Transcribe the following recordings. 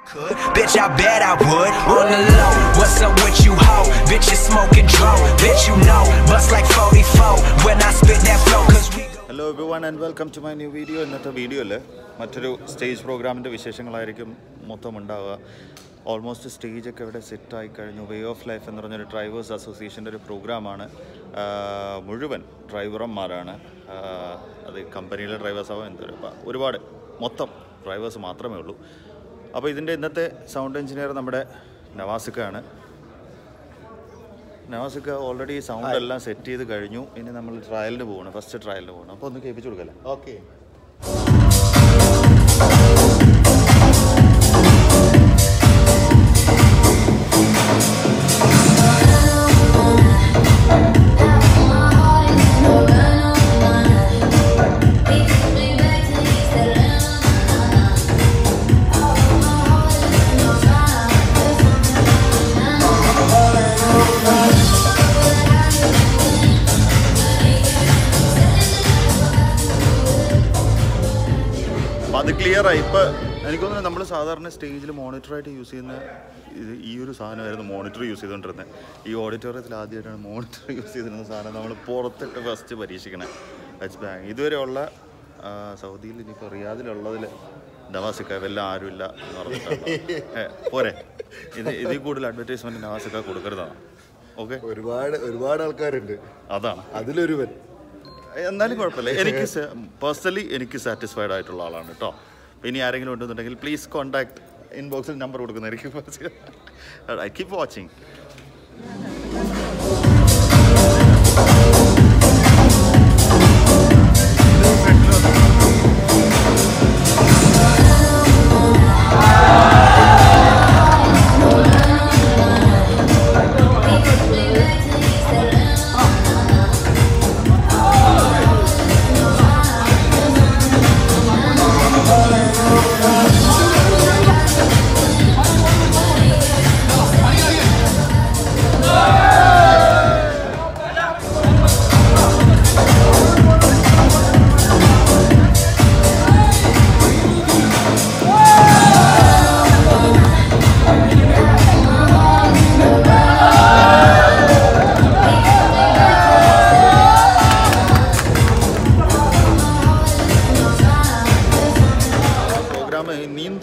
could, bitch, I bet I would. On the low, what's up with you, ho? Bitch, you smoking drone, bitch, you know. Bust like 44 when I spit that flow, cause we go. Hello everyone and welcome to my new video. ഇന്നത്തെ വീഡിയോയിൽ മറ്റൊരു stage പ്രോഗ്രാമിൻ്റെ വിശേഷങ്ങളായിരിക്കും മൊത്തം ഉണ്ടാവുക. Almost സ്റ്റേജൊക്കെ ഇവിടെ സെറ്റായി കഴിഞ്ഞു. Way of life എന്ന് പറഞ്ഞൊരു ഡ്രൈവേഴ്സ് അസോസിയേഷൻ്റെ ഒരു പ്രോഗ്രാമാണ്. മുഴുവൻ ഡ്രൈവർമാരാണ്. അത് കമ്പനിയിലെ ഡ്രൈവേഴ്സാവും എന്തായാലും ഒരുപാട് മൊത്തം ഡ്രൈവേഴ്സ് മാത്രമേ ഉള്ളൂ. അപ്പോൾ ഇതിൻ്റെ ഇന്നത്തെ സൗണ്ട് എഞ്ചിനീയർ നമ്മുടെ നവാസിക്കാണ്. നവാസിക്ക ഓൾറെഡി സൗണ്ട് എല്ലാം സെറ്റ് ചെയ്ത് കഴിഞ്ഞു. ഇനി നമ്മൾ ട്രയലിന് പോകണം, ഫസ്റ്റ് ട്രയലിന് പോകണം. അപ്പോൾ ഒന്ന് കേൾപ്പിച്ചു കൊടുക്കല്ലേ? ഓക്കെ. അത് ക്ലിയറായി. ഇപ്പോൾ എനിക്ക് തോന്നുന്നു നമ്മൾ സാധാരണ സ്റ്റേജിൽ മോണിറ്ററായിട്ട് യൂസ് ചെയ്യുന്ന ഈ ഒരു സാധനമായിരുന്നു മോണിറ്റർ യൂസ് ചെയ്തുകൊണ്ടിരുന്നത്. ഈ ഓഡിറ്റോറിയത്തിൽ ആദ്യമായിട്ടാണ് മോണിറ്റർ യൂസ് ചെയ്തിരുന്ന സാധനം നമ്മൾ പുറത്തിട്ട് ഫസ്റ്റ് പരീക്ഷിക്കണേ. എച്ച് ബാങ്ക് ഇതുവരെയുള്ള സൗദിയിൽ ഇനിയിപ്പോൾ റിയാദിലുള്ളതിൽ നവാസിക്ക വല്ല ആരുമില്ല എന്ന് പറഞ്ഞിട്ടാണ് പോരെ. ഇതിൽ കൂടുതൽ അഡ്വർടൈസ്മെൻറ്റ് നവാസിക്ക കൊടുക്കരുതാണ്. ഓക്കെ, ഒരുപാട് ആൾക്കാരുണ്ട്, അതാണ് അതിലൊരുവൻ. എന്നാലും കുഴപ്പമില്ല. എനിക്ക് പേഴ്സണലി എനിക്ക് സാറ്റിസ്ഫൈഡ് ആയിട്ടുള്ള ആളാണ് കേട്ടോ. ഇനി ആരെങ്കിലും ഉണ്ടെന്നുണ്ടെങ്കിൽ പ്ലീസ് കോൺടാക്ട്, ഇൻബോക്സിൽ നമ്പർ കൊടുക്കുന്നതായിരിക്കും. I keep watching.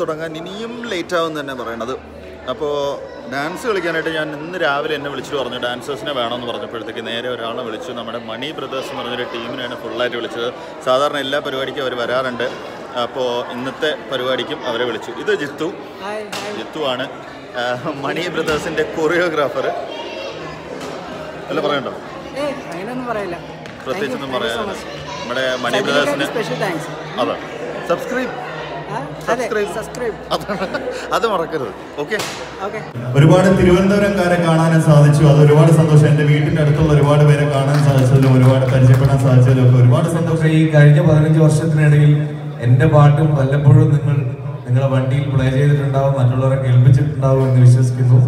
തുടങ്ങാൻ ഇനിയും ലേറ്റ് ആവും തന്നെ പറയണത്. അപ്പോൾ ഡാൻസ് കളിക്കാനായിട്ട് ഞാൻ ഇന്ന് രാവിലെ എന്നെ വിളിച്ചിട്ട് പറഞ്ഞു ഡാൻസേഴ്സിനെ വേണമെന്ന് പറഞ്ഞപ്പോഴത്തേക്ക് നേരെ ഒരാളെ വിളിച്ചു. നമ്മുടെ മണി ബ്രദേഴ്സ് എന്ന് പറഞ്ഞൊരു ടീമിനെയാണ് ഫുള്ളായിട്ട് വിളിച്ചത്. സാധാരണ എല്ലാ പരിപാടിക്കും അവർ വരാറുണ്ട്. അപ്പോൾ ഇന്നത്തെ പരിപാടിക്കും അവരെ വിളിച്ചു. ഇത് ജിത്തു ആണ് മണി ബ്രദേഴ്സിൻ്റെ കൊറിയോഗ്രാഫർ. അല്ല പറയണ്ടോ? പ്രത്യേകിച്ചൊന്നും പറയാനില്ല. നമ്മുടെ മണി ബ്രദേഴ്സിന് അതെ സബ്സ്ക്രൈബ് അത് മറക്കരുത്. ഓക്കെ. ഒരുപാട് തിരുവനന്തപുരംകാരെ കാണാനും സാധിച്ചു. അത് ഒരുപാട് സന്തോഷം. എൻ്റെ വീട്ടിൻ്റെ അടുത്തുള്ള ഒരുപാട് പേരെ കാണാൻ സാധിച്ചതിലും ഒരുപാട് പരിചയപ്പെടാൻ സാധിച്ചതിലും ഒക്കെ ഒരുപാട് സന്തോഷം. ഈ കഴിഞ്ഞ 15 വർഷത്തിനിടയിൽ എൻ്റെ പാട്ടും വല്ലപ്പോഴും നിങ്ങളെ വണ്ടിയിൽ പ്ലേ ചെയ്തിട്ടുണ്ടാവും, മറ്റുള്ളവരെ കേൾപ്പിച്ചിട്ടുണ്ടാവും എന്ന് വിശ്വസിക്കുന്നു.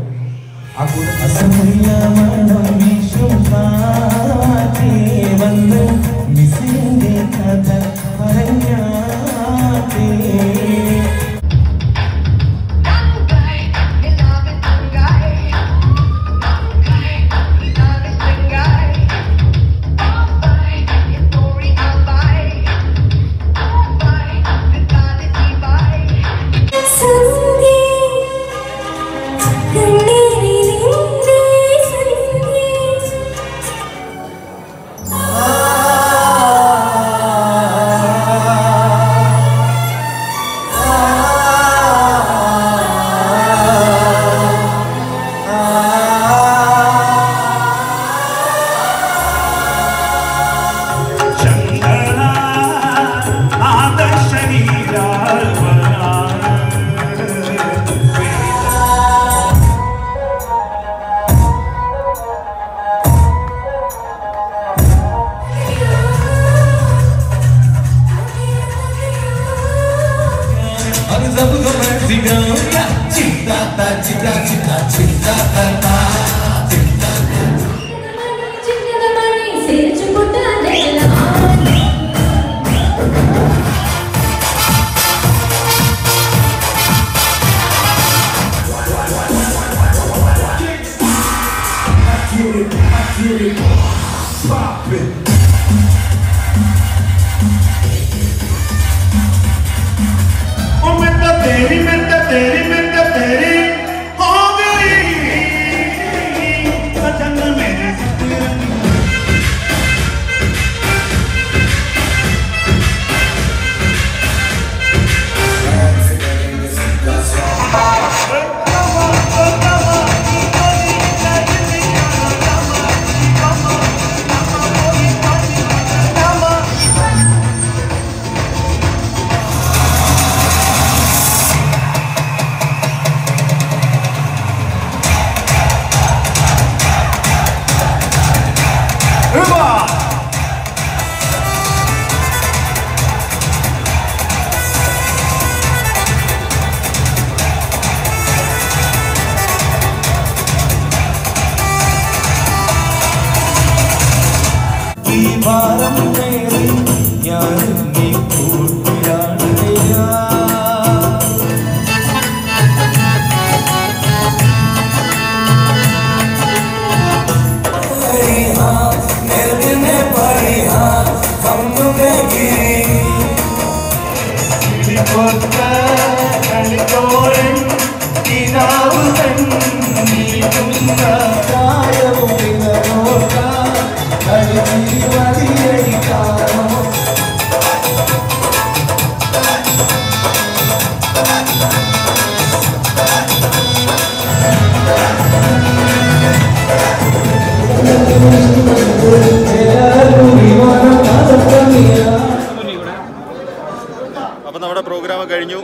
അപ്പം നമ്മുടെ പ്രോഗ്രാം കഴിഞ്ഞു.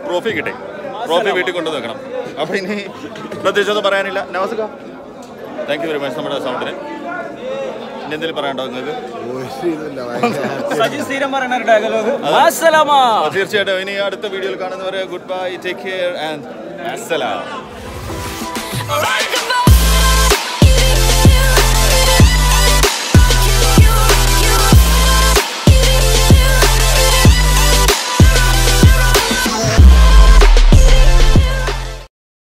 ട്രോഫി കിട്ടി. ട്രോഫി വീട്ടിൽ കൊണ്ടു വെക്കണം. അപ്പം ഇനി പ്രത്യേകിച്ചൊന്നും പറയാനില്ല. നവാസുക, താങ്ക് യു വെരി മച്ച് നമ്മുടെ സൗണ്ടിന്. ഇനി എന്തെങ്കിലും പറയാനുണ്ടോ നിങ്ങൾക്ക്? തീർച്ചയായിട്ടും ഇനി അടുത്ത വീഡിയോയിൽ കാണുന്നവരെ good bye, take care and അസ്സലാം.